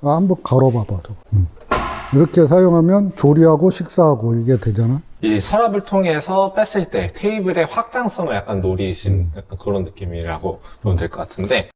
한번 갈아봐봐. 이렇게 사용하면 조리하고 식사하고 이게 되잖아. 이 서랍을 통해서 뺐을 때 테이블의 확장성을 약간 노리신 약간 그런 느낌이라고 보면 될 것 같은데,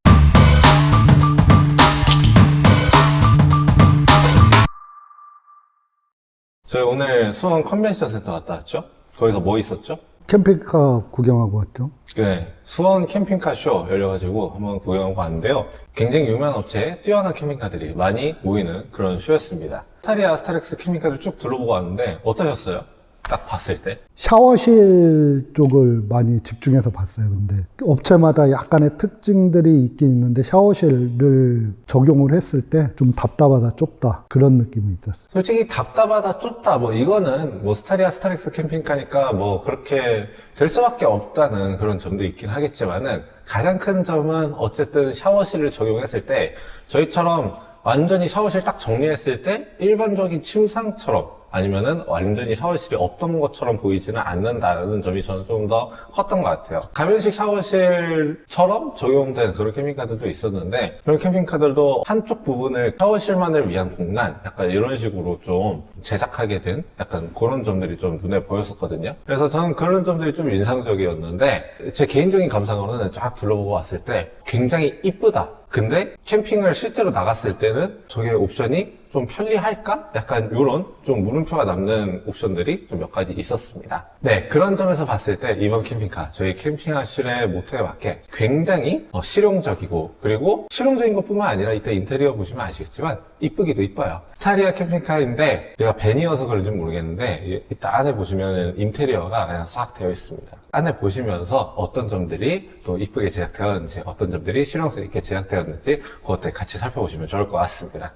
저희 오늘 수원 컨벤션 센터 갔다 왔죠? 거기서 뭐 있었죠? 캠핑카 구경하고 왔죠. 네, 수원 캠핑카 쇼 열려가지고 한번 구경하고 왔는데요. 굉장히 유명한 업체에 뛰어난 캠핑카들이 많이 모이는 그런 쇼였습니다. 스타리아 스타렉스 캠핑카를 쭉 둘러보고 왔는데 어떠셨어요? 딱 봤을 때? 샤워실 쪽을 많이 집중해서 봤어요. 근데 업체마다 약간의 특징들이 있긴 있는데 샤워실을 적용을 했을 때 좀 답답하다, 좁다 그런 느낌이 있었어요. 솔직히 답답하다, 좁다, 뭐 이거는 뭐 스타리아 스타렉스 캠핑카니까 뭐 그렇게 될 수밖에 없다는 그런 점도 있긴 하겠지만은, 가장 큰 점은 어쨌든 샤워실을 적용했을 때 저희처럼 완전히 샤워실 딱 정리했을 때 일반적인 침상처럼 아니면은 완전히 샤워실이 없던 것처럼 보이지는 않는다는 점이 저는 좀 더 컸던 것 같아요. 가변식 샤워실처럼 적용된 그런 캠핑카들도 있었는데, 그런 캠핑카들도 한쪽 부분을 샤워실만을 위한 공간, 약간 이런 식으로 좀 제작하게 된 약간 그런 점들이 좀 눈에 보였었거든요. 그래서 저는 그런 점들이 좀 인상적이었는데, 제 개인적인 감상으로는 쫙 둘러보고 왔을 때 굉장히 이쁘다. 근데 캠핑을 실제로 나갔을 때는 저게 옵션이 좀 편리할까? 약간 이런 좀 물음표가 남는 옵션들이 좀 몇 가지 있었습니다. 네, 그런 점에서 봤을 때 이번 캠핑카, 저희 캠핑하실의 모토에 맞게 굉장히 실용적이고, 그리고 실용적인 것뿐만 아니라 이따 인테리어 보시면 아시겠지만 이쁘기도 이뻐요. 스타리아 캠핑카인데 얘가 밴이어서 그런지 모르겠는데 이따 안에 보시면 인테리어가 그냥 싹 되어 있습니다. 안에 보시면서 어떤 점들이 또 이쁘게 제작되었는지, 어떤 점들이 실용성 있게 제작되었는지 그것들 같이 살펴보시면 좋을 것 같습니다.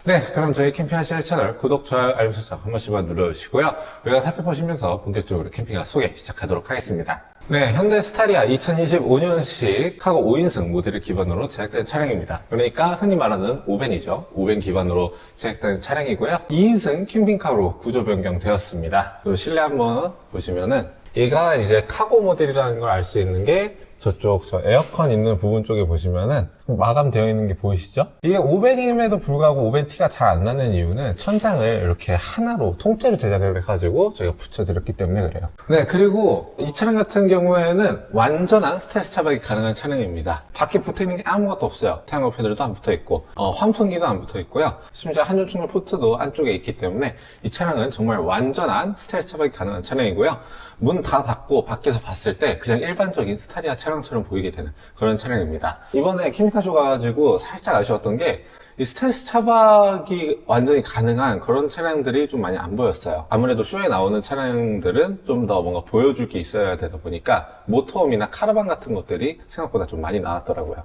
네, 그럼 저희 캠핑하실 채널 구독, 좋아요, 알림 설정 한 번씩만 눌러주시고요. 여기가 살펴보시면서 본격적으로 캠핑카 소개 시작하도록 하겠습니다. 네, 현대 스타리아 2025년식 카고 5인승 모델을 기반으로 제작된 차량입니다. 그러니까 흔히 말하는 5벤이죠. 5벤 기반으로 제작된 차량이고요. 2인승 캠핑카로 구조 변경되었습니다. 그리고 실내 한번 보시면은 얘가 이제 카고 모델이라는 걸 알 수 있는 게 저쪽 저 에어컨 있는 부분 쪽에 보시면은 마감되어 있는 게 보이시죠? 이게 5벤임에도 불구하고 5벤 티가 잘 안 나는 이유는 천장을 이렇게 하나로 통째로 제작을 해가지고 저희가 붙여드렸기 때문에 그래요. 네, 그리고 이 차량 같은 경우에는 완전한 스텔스 차박이 가능한 차량입니다. 밖에 붙어있는 게 아무것도 없어요. 태양광 패널도 안 붙어있고 환풍기도 안 붙어있고요. 심지어 한전 충전 포트도 안쪽에 있기 때문에 이 차량은 정말 완전한 스텔스 차박이 가능한 차량이고요. 문 다 닫고 밖에서 봤을 때 그냥 일반적인 스타리아 차량처럼 보이게 되는 그런 차량입니다. 이번에 캠핑카쇼 가가지고 살짝 아쉬웠던 게 이 스텔스 차박이 완전히 가능한 그런 차량들이 좀 많이 안 보였어요. 아무래도 쇼에 나오는 차량들은 좀 더 뭔가 보여줄 게 있어야 되다 보니까 모터홈이나 카라반 같은 것들이 생각보다 좀 많이 나왔더라고요.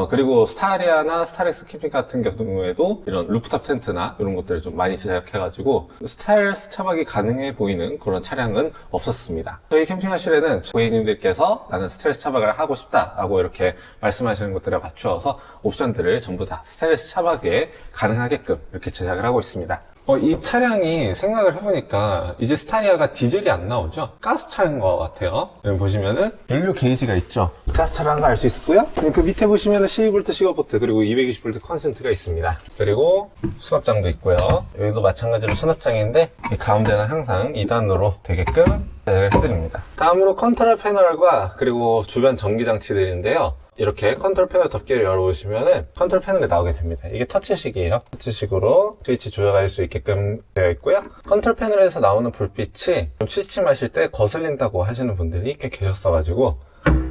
그리고 스타리아나 스타렉스 캠핑 같은 경우에도 이런 루프탑 텐트나 이런 것들을 좀 많이 제작해가지고 스텔스 차박이 가능해 보이는 그런 차량은 없었습니다. 저희 캠핑하실에는 고객님들께서 나는 스텔스 차박을 하고 싶다라고 이렇게 말씀하시는 것들에 맞추어서 옵션들을 전부 다 스텔스 차박에 가능하게끔 이렇게 제작을 하고 있습니다. 이 차량이 생각을 해보니까 이제 스타리아가 디젤이 안 나오죠? 가스차인 것 같아요. 여기 보시면은 연료 게이지가 있죠? 가스차라는 걸 알 수 있고요. 그 밑에 보시면은 12V, 15V 그리고 220V 컨센트가 있습니다. 그리고 수납장도 있고요. 여기도 마찬가지로 수납장인데 이 가운데는 항상 2단으로 되게끔 제작을 해드립니다. 다음으로 컨트롤 패널과 그리고 주변 전기 장치들인데요. 이렇게 컨트롤 패널 덮개를 열어보시면은 컨트롤 패널이 나오게 됩니다. 이게 터치식이에요. 터치식으로 스위치 조절할 수 있게끔 되어 있고요. 컨트롤 패널에서 나오는 불빛이 좀 취침하실 때 거슬린다고 하시는 분들이 꽤 계셨어가지고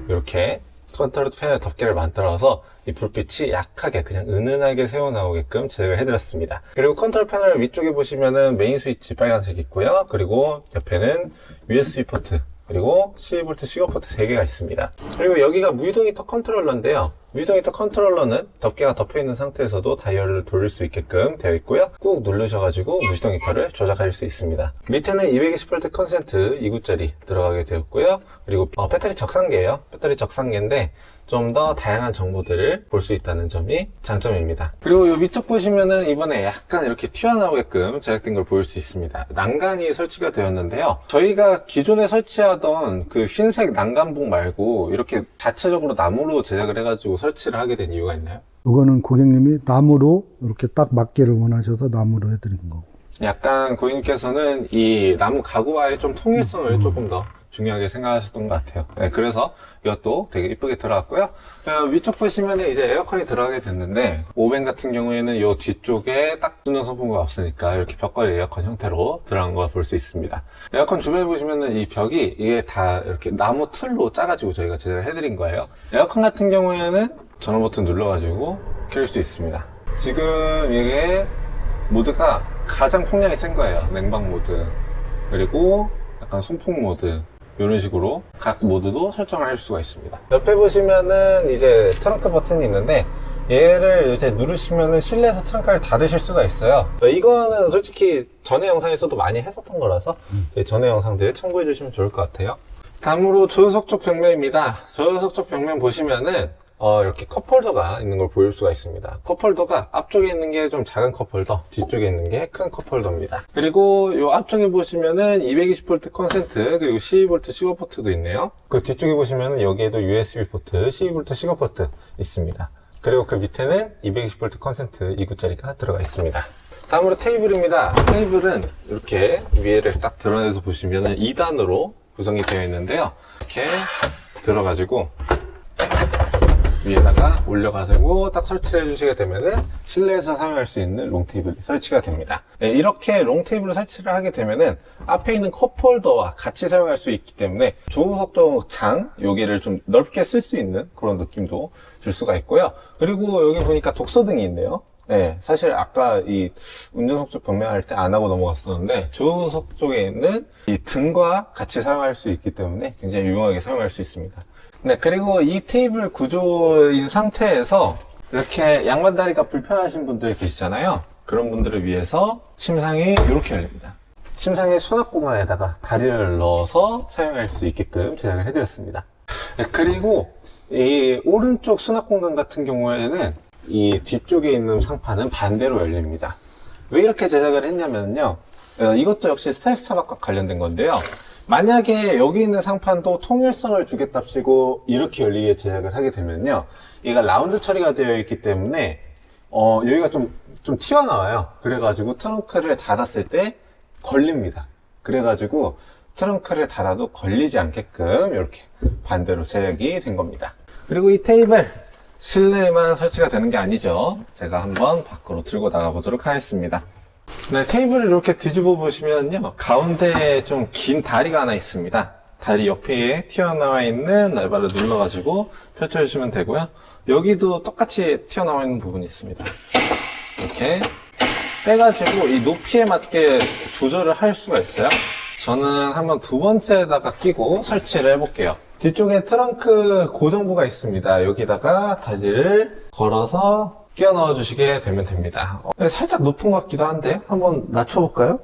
이렇게 컨트롤 패널 덮개를 만들어서 이 불빛이 약하게 그냥 은은하게 새어 나오게끔 제작을 해드렸습니다. 그리고 컨트롤 패널 위쪽에 보시면은 메인 스위치 빨간색 있고요. 그리고 옆에는 USB 포트 그리고 12V, 15V 3개가 있습니다. 그리고 여기가 무이동 히터 컨트롤러인데요. 무이동 히터 컨트롤러는 덮개가 덮여있는 상태에서도 다이얼을 돌릴 수 있게끔 되어 있고요. 꾹 누르셔가지고 무시동 히터를 조작할 수 있습니다. 밑에는 220V 컨센트 2구짜리 들어가게 되었고요. 그리고 배터리 적상계예요. 배터리 적상계인데 좀 더 다양한 정보들을 볼 수 있다는 점이 장점입니다. 그리고 이 위쪽 보시면은 이번에 약간 이렇게 튀어나오게끔 제작된 걸 볼 수 있습니다. 난간이 설치가 되었는데요. 저희가 기존에 설치하던 그 흰색 난간봉 말고 이렇게 자체적으로 나무로 제작을 해가지고 설치를 하게 된 이유가 있나요? 이거는 고객님이 나무로 이렇게 딱 맞기를 원하셔서 나무로 해드린 거고. 약간 고객님께서는 이 나무 가구와의 좀 통일성을 조금 더 중요하게 생각하셨던 것 같아요. 네, 그래서 이것도 되게 이쁘게 들어갔고요. 위쪽 보시면 이제 에어컨이 들어가게 됐는데, 오벤 같은 경우에는 이 뒤쪽에 딱 주는 소품가 없으니까 이렇게 벽걸이 에어컨 형태로 들어간 걸 볼 수 있습니다. 에어컨 주변에 보시면은 이 벽이 이게 다 이렇게 나무 틀로 짜가지고 저희가 제작을 해드린 거예요. 에어컨 같은 경우에는 전원 버튼 눌러가지고 켤 수 있습니다. 지금 이게 모드가 가장 풍량이 센 거예요. 냉방 모드, 그리고 약간 송풍 모드, 이런 식으로 각 모드도 설정을 할 수가 있습니다. 옆에 보시면은 이제 트렁크 버튼이 있는데, 얘를 이제 누르시면은 실내에서 트렁크를 닫으실 수가 있어요. 이거는 솔직히 전에 영상에서도 많이 했었던 거라서 저희 전에 영상들 참고해 주시면 좋을 것 같아요. 다음으로 조수석 쪽 벽면입니다. 조수석 쪽 벽면 보시면은 이렇게 컵홀더가 있는 걸 보일 수가 있습니다. 컵홀더가 앞쪽에 있는 게 좀 작은 컵홀더, 뒤쪽에 있는 게 큰 컵홀더입니다. 그리고 이 앞쪽에 보시면은 220V 컨센트, 그리고 12V 시거 포트도 있네요. 그 뒤쪽에 보시면은 여기에도 USB 포트, 12V 시거 포트 있습니다. 그리고 그 밑에는 220V 컨센트 2구짜리가 들어가 있습니다. 다음으로 테이블입니다. 테이블은 이렇게 위에를 딱 드러내서 보시면은 2단으로 구성이 되어 있는데요. 이렇게 들어가지고 위에다가 올려가지고 딱 설치를 해주시게 되면은 실내에서 사용할 수 있는 롱테이블이 설치가 됩니다. 네, 이렇게 롱테이블을 설치를 하게 되면은 앞에 있는 컵홀더와 같이 사용할 수 있기 때문에 조수석도 창 여기를 좀 넓게 쓸 수 있는 그런 느낌도 줄 수가 있고요. 그리고 여기 보니까 독서등이 있네요. 네, 사실 아까 이 운전석 쪽 벽면할 때 안 하고 넘어갔었는데, 조수석 쪽에 있는 이 등과 같이 사용할 수 있기 때문에 굉장히 유용하게 사용할 수 있습니다. 네, 그리고 이 테이블 구조인 상태에서 이렇게 양반다리가 불편하신 분들 계시잖아요. 그런 분들을 위해서 침상이 이렇게 열립니다. 침상의 수납 공간에다가 다리를 넣어서 사용할 수 있게끔 제작을 해드렸습니다. 네, 그리고 이 오른쪽 수납 공간 같은 경우에는 이 뒤쪽에 있는 상판은 반대로 열립니다. 왜 이렇게 제작을 했냐면요, 이것도 역시 스타일스 차박과 관련된 건데요. 만약에 여기 있는 상판도 통일성을 주겠답시고 이렇게 열리게 제작을 하게 되면요, 얘가 라운드 처리가 되어 있기 때문에 여기가 좀 튀어나와요. 그래가지고 트렁크를 닫았을 때 걸립니다. 그래가지고 트렁크를 닫아도 걸리지 않게끔 이렇게 반대로 제작이 된 겁니다. 그리고 이 테이블 실내에만 설치가 되는 게 아니죠. 제가 한번 밖으로 들고 나가 보도록 하겠습니다. 네, 테이블을 이렇게 뒤집어 보시면요, 가운데에 좀 긴 다리가 하나 있습니다. 다리 옆에 튀어나와 있는 레버를 눌러가지고 펼쳐주시면 되고요. 여기도 똑같이 튀어나와 있는 부분이 있습니다. 이렇게 빼가지고 이 높이에 맞게 조절을 할 수가 있어요. 저는 한번 두 번째에다가 끼고 설치를 해볼게요. 뒤쪽에 트렁크 고정부가 있습니다. 여기다가 다리를 걸어서 끼워 넣어 주시게 되면 됩니다. 살짝 높은 것 같기도 한데 한번 낮춰볼까요?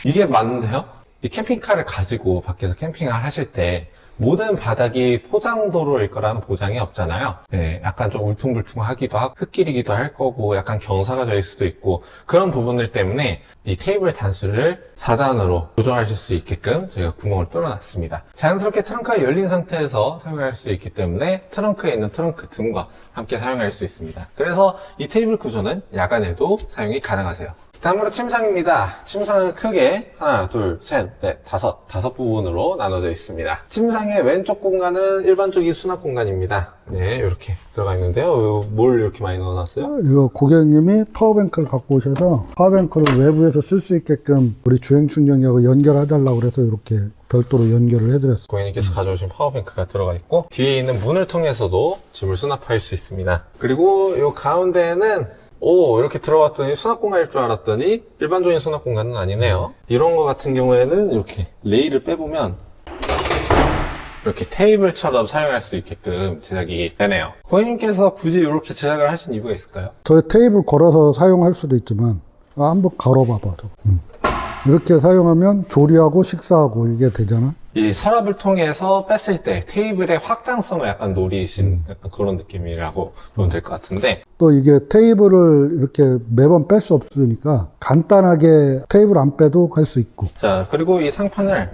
이게 맞는데요? 이 캠핑카를 가지고 밖에서 캠핑을 하실 때 모든 바닥이 포장도로일 거라는 보장이 없잖아요. 네, 약간 좀 울퉁불퉁하기도 하고 흙길이기도 할 거고 약간 경사가 될 수도 있고, 그런 부분들 때문에 이 테이블 단수를 4단으로 조정하실 수 있게끔 저희가 구멍을 뚫어놨습니다. 자연스럽게 트렁크가 열린 상태에서 사용할 수 있기 때문에 트렁크에 있는 트렁크 등과 함께 사용할 수 있습니다. 그래서 이 테이블 구조는 야간에도 사용이 가능하세요. 다음으로 침상입니다. 침상은 크게 하나, 둘, 셋, 넷, 다섯 부분으로 나눠져 있습니다. 침상의 왼쪽 공간은 일반적인 수납 공간입니다. 네, 이렇게 들어가 있는데요. 뭘 이렇게 많이 넣어놨어요? 이거 고객님이 파워뱅크를 갖고 오셔서 파워뱅크를 외부에서 쓸 수 있게끔 우리 주행 충전기하고 연결해달라고 그래서 이렇게 별도로 연결을 해드렸어요. 고객님께서 가져오신 파워뱅크가 들어가 있고, 뒤에 있는 문을 통해서도 짐을 수납할 수 있습니다. 그리고 이 가운데에는 이렇게 들어갔더니 수납 공간일 줄 알았더니 일반적인 수납 공간은 아니네요. 이런 거 같은 경우에는 이렇게 레일을 빼보면 이렇게 테이블처럼 사용할 수 있게끔 제작이 되네요. 고객님께서 굳이 이렇게 제작을 하신 이유가 있을까요? 저희 테이블 걸어서 사용할 수도 있지만 한번 걸어봐봐. 이렇게 사용하면 조리하고 식사하고 이게 되잖아. 이 서랍을 통해서 뺐을 때 테이블의 확장성을 약간 노리신 약간 그런 느낌이라고 보면 될 것 같은데, 또 이게 테이블을 이렇게 매번 뺄 수 없으니까 간단하게 테이블 안 빼도 할 수 있고. 자, 그리고 이 상판을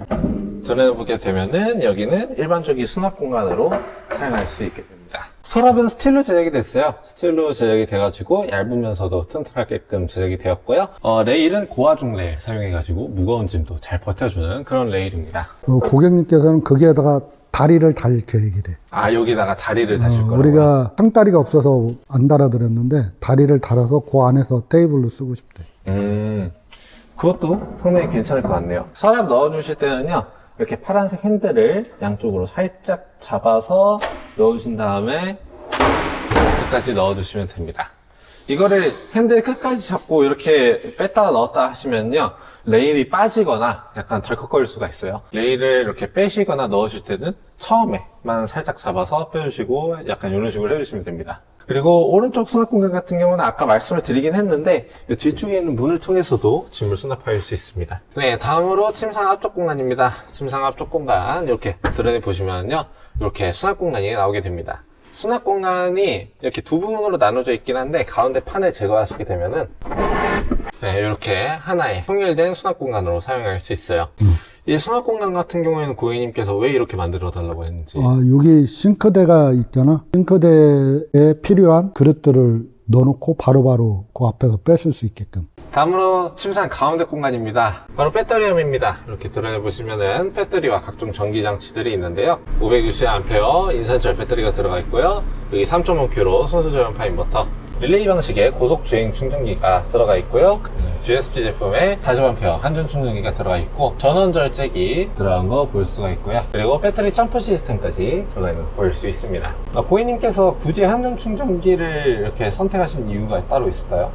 드러내보게 되면은 여기는 일반적인 수납 공간으로 사용할 수 있게 됩니다. 서랍은 스틸로 제작이 됐어요. 스틸로 제작이 돼가지고 얇으면서도 튼튼하게끔 제작이 되었고요. 레일은 고화중 레일 사용해가지고 무거운 짐도 잘 버텨주는 그런 레일입니다. 고객님께서는 거기에다가 다리를 달 계획이래. 아, 여기다가 다리를 다실 거라고요? 우리가 상다리가 없어서 안 달아드렸는데 다리를 달아서 그 안에서 테이블로 쓰고 싶대. 그것도 상당히 괜찮을 것 같네요. 서랍 넣어주실 때는요, 이렇게 파란색 핸들을 양쪽으로 살짝 잡아서 넣어주신 다음에 끝까지 넣어주시면 됩니다. 이거를 핸들 끝까지 잡고 이렇게 뺐다가 넣었다 하시면요, 레일이 빠지거나 약간 덜컥거릴 수가 있어요. 레일을 이렇게 빼시거나 넣으실 때는 처음에만 살짝 잡아서 빼주시고 약간 이런 식으로 해주시면 됩니다. 그리고 오른쪽 수납 공간 같은 경우는 아까 말씀을 드리긴 했는데 이 뒤쪽에 있는 문을 통해서도 짐을 수납할 수 있습니다. 네, 다음으로 침상 앞쪽 공간입니다. 침상 앞쪽 공간 이렇게 드러내 보시면요, 이렇게 수납 공간이 나오게 됩니다. 수납 공간이 이렇게 두 부분으로 나눠져 있긴 한데 가운데 판을 제거하시게 되면은 네, 이렇게 하나의 통일된 수납 공간으로 사용할 수 있어요. 이 수납 공간 같은 경우에는 고객님께서 왜 이렇게 만들어 달라고 했는지. 여기 싱크대가 있잖아. 싱크대에 필요한 그릇들을 넣어놓고 바로바로 그 앞에서 뺏을 수 있게끔. 다음으로 침상 가운데 공간입니다. 바로 배터리함입니다. 이렇게 드러내보시면은 배터리와 각종 전기 장치들이 있는데요. 560A 인산철 배터리가 들어가 있고요. 여기 3.5kW 순수 저연파 인버터, 릴레이 방식의 고속 주행 충전기가 들어가 있고요. GSP 제품에 40A 한전 충전기가 들어가 있고 전원 절제기 들어간 거 볼 수가 있고요. 그리고 배터리 점프 시스템까지 들어가 있는 거 볼 수 있습니다. 고객님께서 굳이 한전 충전기를 이렇게 선택하신 이유가 따로 있을까요?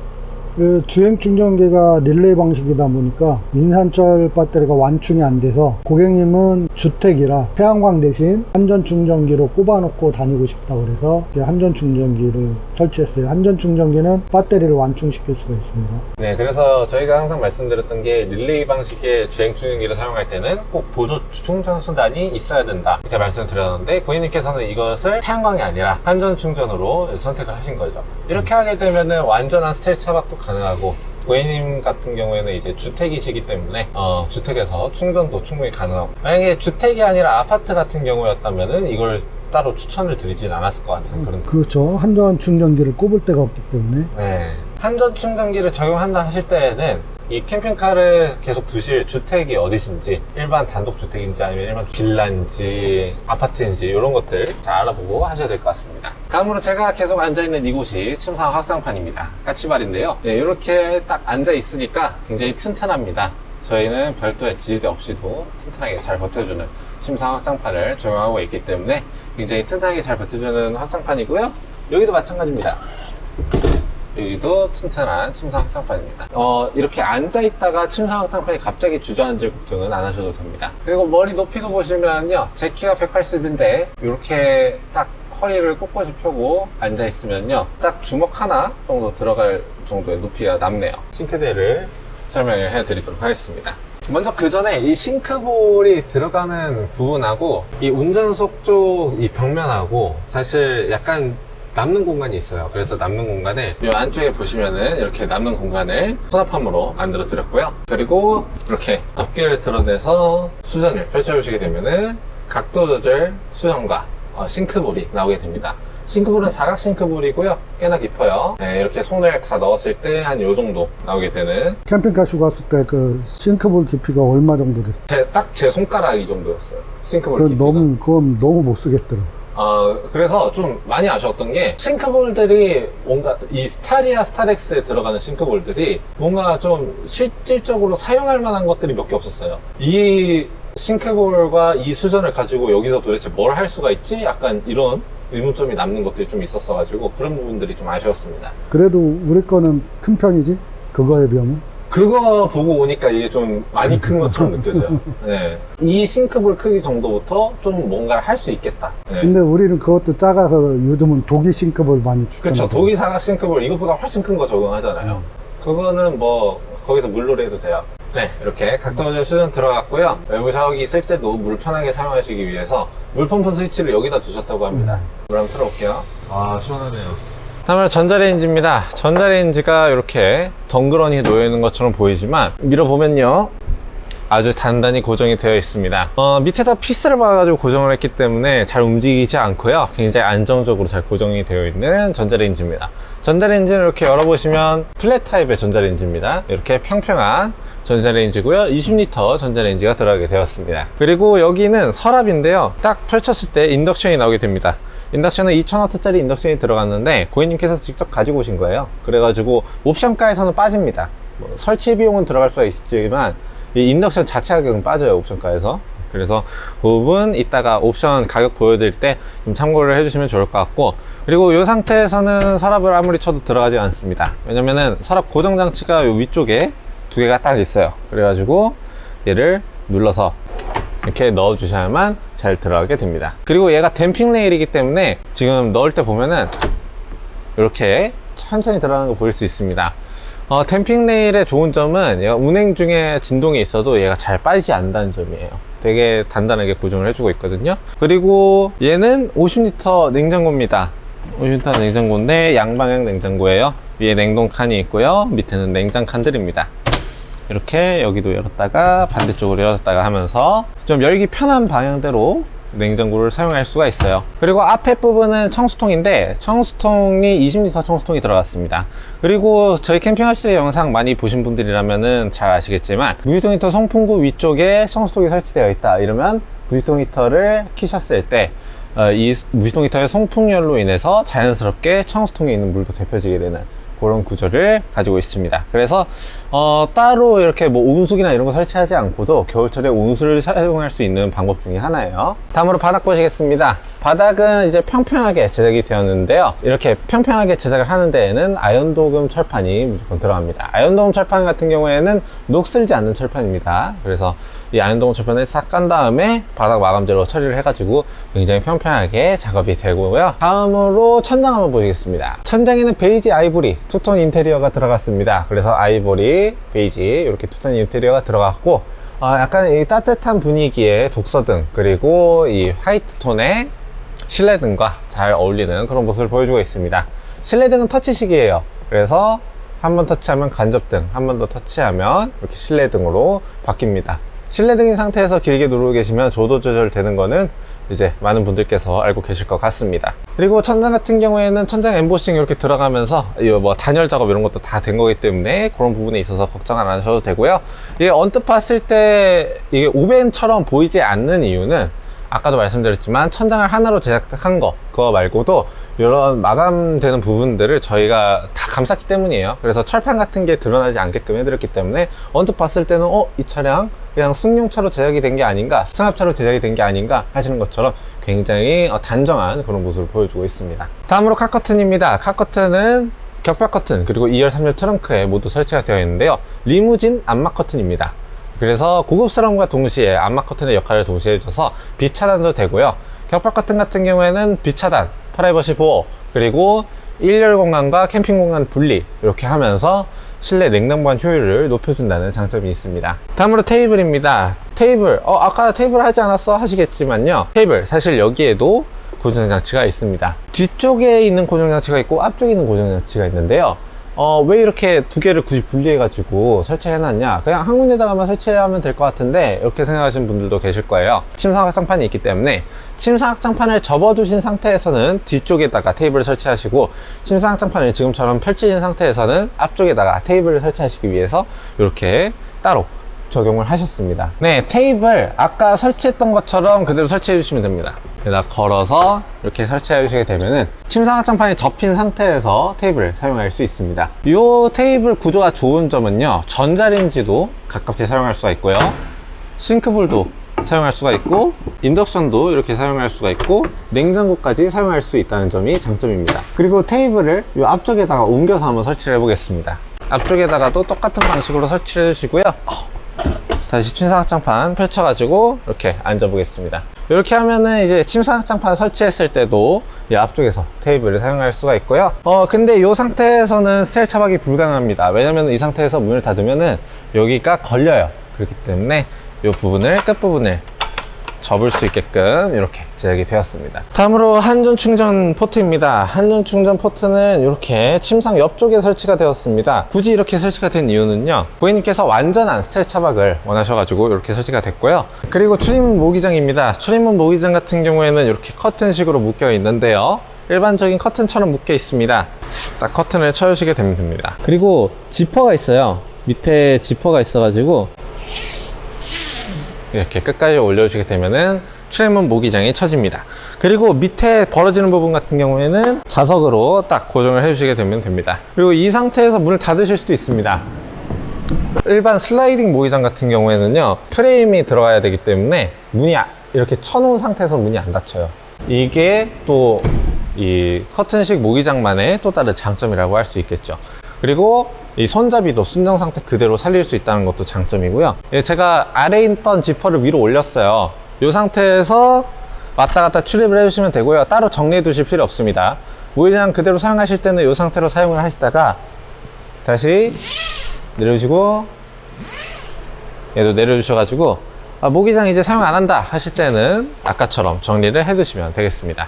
그 주행 충전기가 릴레이 방식이다 보니까 인산철 배터리가 완충이 안 돼서 고객님은 주택이라 태양광 대신 한전 충전기로 꼽아놓고 다니고 싶다고 그래서 이제 한전 충전기를 설치했어요. 한전 충전기는 배터리를 완충시킬 수가 있습니다. 네, 그래서 저희가 항상 말씀드렸던 게 릴레이 방식의 주행 충전기를 사용할 때는 꼭 보조 충전 수단이 있어야 된다 이렇게 말씀을 드렸는데 고객님께서는 이것을 태양광이 아니라 한전 충전으로 선택을 하신 거죠. 이렇게 하게 되면은 완전한 스트레스 차박도 가능하고 고객님 같은 경우에는 이제 주택이시기 때문에 주택에서 충전도 충분히 가능하고, 만약에 주택이 아니라 아파트 같은 경우였다면은 이걸 따로 추천을 드리진 않았을 것 같은 그런. 그렇죠. 한전 충전기를 꼽을 데가 없기 때문에. 네. 한전 충전기를 적용한다 하실 때에는 이 캠핑카를 계속 두실 주택이 어디신지, 일반 단독주택인지 아니면 일반 빌라인지 아파트인지 이런 것들 잘 알아보고 하셔야 될 것 같습니다. 다음으로 제가 계속 앉아있는 이곳이 침상 확장판입니다. 까치발인데요. 네, 이렇게 딱 앉아있으니까 굉장히 튼튼합니다. 저희는 별도의 지지대 없이도 튼튼하게 잘 버텨주는 침상 확장판을 적용하고 있기 때문에 굉장히 튼튼하게 잘 버텨주는 확장판이고요. 여기도 마찬가지입니다. 여기도 튼튼한 침상 확장판입니다. 이렇게 앉아있다가 침상 확장판이 갑자기 주저앉을 걱정은 안 하셔도 됩니다. 그리고 머리 높이도 보시면요, 제 키가 180인데 이렇게 딱 허리를 꼿꼿이 펴고 앉아있으면요, 딱 주먹 하나 정도 들어갈 정도의 높이가 남네요. 싱크대를 설명을 해드리도록 하겠습니다. 먼저 그 전에 이 싱크볼이 들어가는 부분하고 이 운전석 쪽 이 벽면하고 사실 약간 남는 공간이 있어요. 그래서 남는 공간을 이 안쪽에 보시면은 이렇게 남는 공간을 수납함으로 만들어 드렸고요. 그리고 이렇게 덮개를 드러내서 수전을 펼쳐주시게 되면은 각도 조절 수전과 싱크볼이 나오게 됩니다. 싱크볼은 사각 싱크볼이고요. 꽤나 깊어요. 네, 이렇게 손을 다 넣었을 때 한 요 정도 나오게 되는. 캠핑카 쉬고 왔을 때 그 싱크볼 깊이가 얼마 정도 됐어요? 딱 제 손가락 이 정도였어요. 싱크볼 깊이가. 그건 너무 못 쓰겠더라고. 그래서 좀 많이 아쉬웠던 게 싱크볼들이 뭔가 이 스타리아 스타렉스에 들어가는 싱크볼들이 뭔가 좀 실질적으로 사용할 만한 것들이 몇 개 없었어요. 이 싱크볼과 이 수전을 가지고 여기서 도대체 뭘 할 수가 있지? 약간 이런 의문점이 남는 것들이 좀 있었어가지고 그런 부분들이 좀 아쉬웠습니다. 그래도 우리 거는 큰 편이지? 그거에 비하면? 그거 보고 오니까 이게 좀 많이 큰 것처럼 느껴져요. 네. 이 싱크볼 크기 정도부터 좀 뭔가를 할 수 있겠다. 네. 근데 우리는 그것도 작아서 요즘은 독일 싱크볼 많이 추천하고. 그렇죠. 독일 사각 싱크볼 이것보다 훨씬 큰 거 적용하잖아요. 그거는 뭐 거기서 물놀이 해도 돼요. 네, 이렇게 각도 조절 수전 들어갔고요. 외부 샤워기 쓸 때도 물 편하게 사용하시기 위해서 물펌프 스위치를 여기다 두셨다고 합니다. 물 한번 틀어볼게요. 아, 시원하네요. 다음은 전자레인지입니다. 전자레인지가 이렇게 덩그러니 놓여있는 것처럼 보이지만 밀어보면요, 아주 단단히 고정이 되어 있습니다. 밑에다 피스를 박아가지고 고정을 했기 때문에 잘 움직이지 않고요. 굉장히 안정적으로 잘 고정이 되어 있는 전자레인지입니다. 전자레인지는 이렇게 열어보시면 플랫 타입의 전자레인지입니다. 이렇게 평평한 전자레인지고요. 20L 전자레인지가 들어가게 되었습니다. 그리고 여기는 서랍인데요. 딱 펼쳤을 때 인덕션이 나오게 됩니다. 인덕션은 2000W짜리 인덕션이 들어갔는데 고객님께서 직접 가지고 오신 거예요. 그래가지고 옵션가에서는 빠집니다. 설치 비용은 들어갈 수가 있지만 이 인덕션 자체 가격은 빠져요, 옵션가에서. 그래서 그 부분 이따가 옵션 가격 보여드릴 때 좀 참고를 해주시면 좋을 것 같고, 그리고 이 상태에서는 서랍을 아무리 쳐도 들어가지 않습니다. 왜냐면은 서랍 고정 장치가 요 위쪽에 두 개가 딱 있어요. 그래가지고 얘를 눌러서 이렇게 넣어 주셔야만 잘 들어가게 됩니다. 그리고 얘가 댐핑 레일이기 때문에 지금 넣을 때 보면은 이렇게 천천히 들어가는 거 보일 수 있습니다. 댐핑 레일의 좋은 점은 얘가 운행 중에 진동이 있어도 얘가 잘 빠지지 않는다는 점이에요. 되게 단단하게 고정을 해주고 있거든요. 그리고 얘는 50L 냉장고입니다. 50L 냉장고인데 양방향 냉장고예요. 위에 냉동 칸이 있고요. 밑에는 냉장 칸들입니다. 이렇게 여기도 열었다가 반대쪽으로 열었다가 하면서 좀 열기 편한 방향대로 냉장고를 사용할 수가 있어요. 그리고 앞에 부분은 청수통인데 청수통이 20L 청수통이 들어갔습니다. 그리고 저희 캠핑하실 때 영상 많이 보신 분들이라면 잘 아시겠지만 무지동 히터 송풍구 위쪽에 청수통이 설치되어 있다 이러면 무지동 히터를 키셨을 때 이 무지동 히터의 송풍열로 인해서 자연스럽게 청수통에 있는 물도 데펴지게 되는 그런 구조를 가지고 있습니다. 그래서 따로 이렇게 뭐 온수기나 이런 거 설치하지 않고도 겨울철에 온수를 사용할 수 있는 방법 중에 하나예요. 다음으로 바닥 보시겠습니다. 바닥은 이제 평평하게 제작이 되었는데요. 이렇게 평평하게 제작을 하는 데에는 아연도금 철판이 무조건 들어갑니다. 아연도금 철판 같은 경우에는 녹슬지 않는 철판입니다. 그래서 이 아연도금 철판을 싹 깐 다음에 바닥 마감재로 처리를 해가지고 굉장히 평평하게 작업이 되고요. 다음으로 천장 한번 보시겠습니다. 천장에는 베이지 아이보리 투톤 인테리어가 들어갔습니다. 그래서 아이보리, 베이지 이렇게 투톤 인테리어가 들어갔고 약간 이 따뜻한 분위기의 독서등 그리고 이 화이트 톤의 실내등과 잘 어울리는 그런 모습을 보여주고 있습니다. 실내등은 터치식이에요. 그래서 한 번 터치하면 간접등, 한 번 더 터치하면 이렇게 실내등으로 바뀝니다. 실내등인 상태에서 길게 누르고 계시면 조도 조절 되는 거는 이제 많은 분들께서 알고 계실 것 같습니다. 그리고 천장 같은 경우에는 천장 엠보싱 이렇게 들어가면서 뭐 단열 작업 이런 것도 다 된 거기 때문에 그런 부분에 있어서 걱정 안 하셔도 되고요. 이게 언뜻 봤을 때 이게 오벤처럼 보이지 않는 이유는 아까도 말씀드렸지만 천장을 하나로 제작한 그거 말고도 이런 마감되는 부분들을 저희가 다 감쌌기 때문이에요. 그래서 철판 같은 게 드러나지 않게끔 해드렸기 때문에 언뜻 봤을 때는 이 차량 그냥 승용차로 제작이 된 게 아닌가, 승합차로 제작이 된 게 아닌가 하시는 것처럼 굉장히 단정한 그런 모습을 보여주고 있습니다. 다음으로 카커튼입니다. 카커튼은 격벽 커튼 그리고 2열 3열 트렁크에 모두 설치가 되어 있는데요. 리무진 암막 커튼입니다. 그래서 고급스러움과 동시에 암막 커튼의 역할을 동시에 해줘서 빛 차단도 되고요. 격벽 커튼 같은 경우에는 빛 차단, 프라이버시 보호, 그리고 1열 공간과 캠핑 공간 분리 이렇게 하면서 실내 냉난방 효율을 높여준다는 장점이 있습니다. 다음으로 테이블입니다. 테이블, 아까 테이블 하지 않았어 하시겠지만요. 테이블, 사실 여기에도 고정장치가 있습니다. 뒤쪽에 있는 고정장치가 있고 앞쪽에 있는 고정장치가 있는데요. 왜 이렇게 두 개를 굳이 분리해가지고 설치를 해놨냐, 그냥 한 군데다가만 설치하면 될 것 같은데 이렇게 생각하시는 분들도 계실 거예요. 침상 확장판이 있기 때문에 침상 확장판을 접어두신 상태에서는 뒤쪽에다가 테이블을 설치하시고, 침상 확장판을 지금처럼 펼쳐진 상태에서는 앞쪽에다가 테이블을 설치하시기 위해서 이렇게 따로 적용을 하셨습니다. 네, 테이블 아까 설치했던 것처럼 그대로 설치해 주시면 됩니다. 여기다 걸어서 이렇게 설치해 주시게 되면은 침상 확장판이 접힌 상태에서 테이블을 사용할 수 있습니다. 이 테이블 구조가 좋은 점은요, 전자레인지도 가깝게 사용할 수가 있고요, 싱크볼도 사용할 수가 있고, 인덕션도 이렇게 사용할 수가 있고, 냉장고까지 사용할 수 있다는 점이 장점입니다. 그리고 테이블을 이 앞쪽에다가 옮겨서 한번 설치를 해 보겠습니다. 앞쪽에다가도 똑같은 방식으로 설치를 해 주시고요, 다시 침상 확장판 펼쳐가지고 이렇게 앉아보겠습니다. 이렇게 하면은 이제 침상 확장판 설치했을 때도 이 앞쪽에서 테이블을 사용할 수가 있고요. 근데 이 상태에서는 스타일 차박이 불가능합니다. 왜냐면 이 상태에서 문을 닫으면은 여기가 걸려요. 그렇기 때문에 이 부분을, 끝부분을 접을 수 있게끔 이렇게 제작이 되었습니다. 다음으로 한전 충전 포트입니다. 한전 충전 포트는 이렇게 침상 옆쪽에 설치가 되었습니다. 굳이 이렇게 설치가 된 이유는요, 고객님께서 완전한 스텔스 차박을 원하셔가지고 이렇게 설치가 됐고요. 그리고 출입문 모기장입니다. 출입문 모기장 같은 경우에는 이렇게 커튼식으로 묶여 있는데요, 일반적인 커튼처럼 묶여 있습니다. 딱 커튼을 쳐주시게 되면 됩니다. 그리고 지퍼가 있어요. 밑에 지퍼가 있어가지고 이렇게 끝까지 올려주시게 되면은 출입문 모기장이 쳐집니다. 그리고 밑에 벌어지는 부분 같은 경우에는 자석으로 딱 고정을 해주시게 되면 됩니다. 그리고 이 상태에서 문을 닫으실 수도 있습니다. 일반 슬라이딩 모기장 같은 경우에는요, 프레임이 들어가야 되기 때문에 문이 이렇게 쳐놓은 상태에서 문이 안 닫혀요. 이게 또 이 커튼식 모기장만의 또 다른 장점이라고 할 수 있겠죠. 그리고 이 손잡이도 순정 상태 그대로 살릴 수 있다는 것도 장점이고요. 제가 아래에 있던 지퍼를 위로 올렸어요. 이 상태에서 왔다 갔다 출입을 해주시면 되고요. 따로 정리해 두실 필요 없습니다. 모기장 그대로 사용하실 때는 이 상태로 사용을 하시다가 다시 내려주시고, 얘도 내려주셔가지고 모기장 이제 사용 안 한다 하실 때는 아까처럼 정리를 해 두시면 되겠습니다.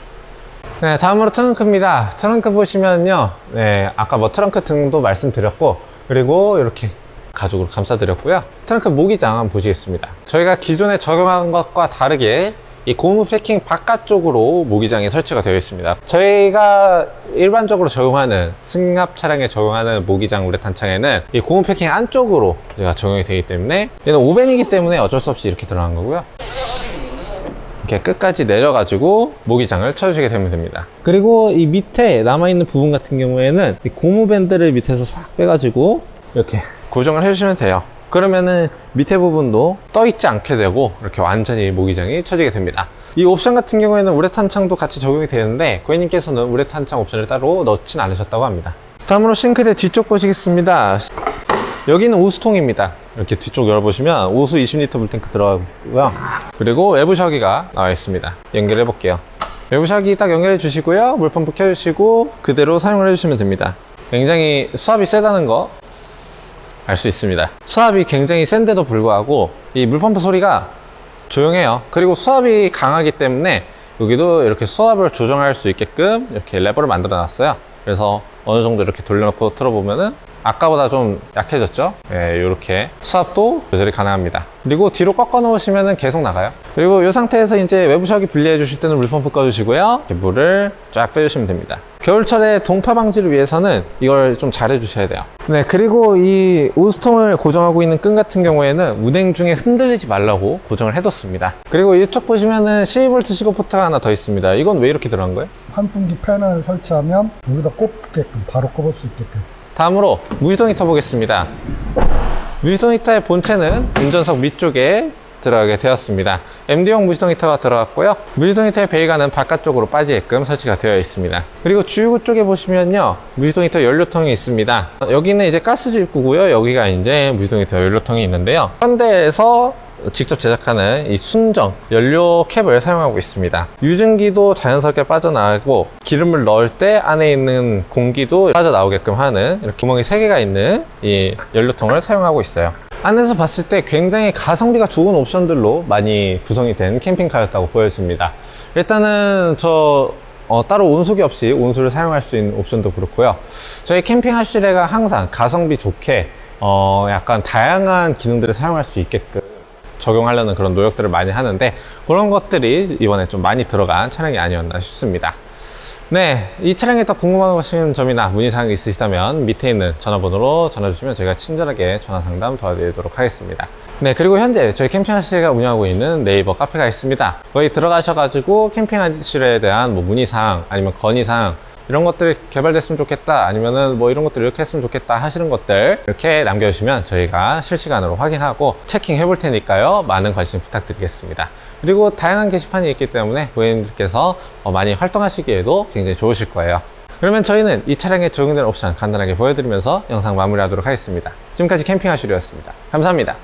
네, 다음으로 트렁크입니다. 트렁크 보시면요, 네, 아까 뭐 트렁크 등도 말씀드렸고, 그리고 이렇게 가죽으로 감싸드렸고요. 트렁크 모기장 한번 보시겠습니다. 저희가 기존에 적용한 것과 다르게 이 고무 패킹 바깥쪽으로 모기장이 설치가 되어 있습니다. 저희가 일반적으로 적용하는 승합 차량에 적용하는 모기장 우레탄창에는 이 고무 패킹 안쪽으로 제가 적용이 되기 때문에, 얘는 5벤이기 때문에 어쩔 수 없이 이렇게 들어간 거고요. 이렇게 끝까지 내려가지고 모기장을 쳐주시게 되면 됩니다. 그리고 이 밑에 남아있는 부분 같은 경우에는 이 고무 밴드를 밑에서 싹 빼가지고 이렇게 고정을 해주시면 돼요. 그러면은 밑에 부분도 떠있지 않게 되고 이렇게 완전히 모기장이 쳐지게 됩니다. 이 옵션 같은 경우에는 우레탄창도 같이 적용이 되는데 고객님께서는 우레탄창 옵션을 따로 넣진 않으셨다고 합니다. 다음으로 싱크대 뒤쪽 보시겠습니다. 여기는 오수통입니다. 이렇게 뒤쪽 열어보시면 오수 20리터 물탱크 들어가고요. 그리고 외부 샤워기가 나와 있습니다. 연결해 볼게요. 외부 샤워기 딱 연결해 주시고요, 물펌프 켜주시고 그대로 사용을 해주시면 됩니다. 굉장히 수압이 세다는 거 알 수 있습니다. 수압이 굉장히 센데도 불구하고 이 물펌프 소리가 조용해요. 그리고 수압이 강하기 때문에 여기도 이렇게 수압을 조정할 수 있게끔 이렇게 레버를 만들어 놨어요. 그래서 어느 정도 이렇게 돌려놓고 틀어보면은 아까보다 좀 약해졌죠? 네, 이렇게 수압도 조절이 가능합니다. 그리고 뒤로 꺾어 놓으시면 계속 나가요. 그리고 이 상태에서 이제 외부 샤워기 분리해 주실 때는 물펌프 꺼주시고요, 물을 쫙 빼주시면 됩니다. 겨울철에 동파 방지를 위해서는 이걸 좀 잘 해주셔야 돼요. 네, 그리고 이 오수통을 고정하고 있는 끈 같은 경우에는 운행 중에 흔들리지 말라고 고정을 해뒀습니다. 그리고 이쪽 보시면은 12V 시거 포트가 하나 더 있습니다. 이건 왜 이렇게 들어간 거예요? 환풍기 팬을 설치하면 여기다 꼽게끔, 바로 꼽을 수 있게끔. 다음으로 무시동 히터 보겠습니다. 무시동 히터의 본체는 운전석 밑쪽에 들어가게 되었습니다. MD용 무시동 히터가 들어갔고요. 무시동 히터의 배기관은 바깥쪽으로 빠지게끔 설치가 되어 있습니다. 그리고 주유구 쪽에 보시면요, 무시동 히터 연료통이 있습니다. 여기는 이제 가스 주입구고요. 여기가 이제 무시동 히터 연료통이 있는데요, 현대에서 직접 제작하는 이 순정 연료 캡을 사용하고 있습니다. 유증기도 자연스럽게 빠져나가고 기름을 넣을 때 안에 있는 공기도 빠져나오게끔 하는 이렇게 구멍이 3개가 있는 이 연료통을 사용하고 있어요. 안에서 봤을 때 굉장히 가성비가 좋은 옵션들로 많이 구성이 된 캠핑카였다고 보여집니다. 일단은 따로 온수기 없이 온수를 사용할 수 있는 옵션도 그렇고요. 저희 캠핑 하시레가 항상 가성비 좋게 약간 다양한 기능들을 사용할 수 있게끔 적용하려는 그런 노력들을 많이 하는데, 그런 것들이 이번에 좀 많이 들어간 차량이 아니었나 싶습니다. 네, 이 차량에 더 궁금하신 점이나 문의사항이 있으시다면 밑에 있는 전화번호로 전화주시면 저희가 친절하게 전화 상담 도와드리도록 하겠습니다. 네, 그리고 현재 저희 캠핑하실가 운영하고 있는 네이버 카페가 있습니다. 거기 들어가셔가지고 캠핑하실에 대한 뭐 문의사항 아니면 건의사항 이런 것들 개발됐으면 좋겠다, 아니면은 뭐 이런 것들 이렇게 했으면 좋겠다 하시는 것들 이렇게 남겨주시면 저희가 실시간으로 확인하고 체킹해 볼 테니까요, 많은 관심 부탁드리겠습니다. 그리고 다양한 게시판이 있기 때문에 고객님들께서 많이 활동하시기에도 굉장히 좋으실 거예요. 그러면 저희는 이 차량에 적용된 옵션 간단하게 보여드리면서 영상 마무리하도록 하겠습니다. 지금까지 캠핑하시루였습니다. 감사합니다.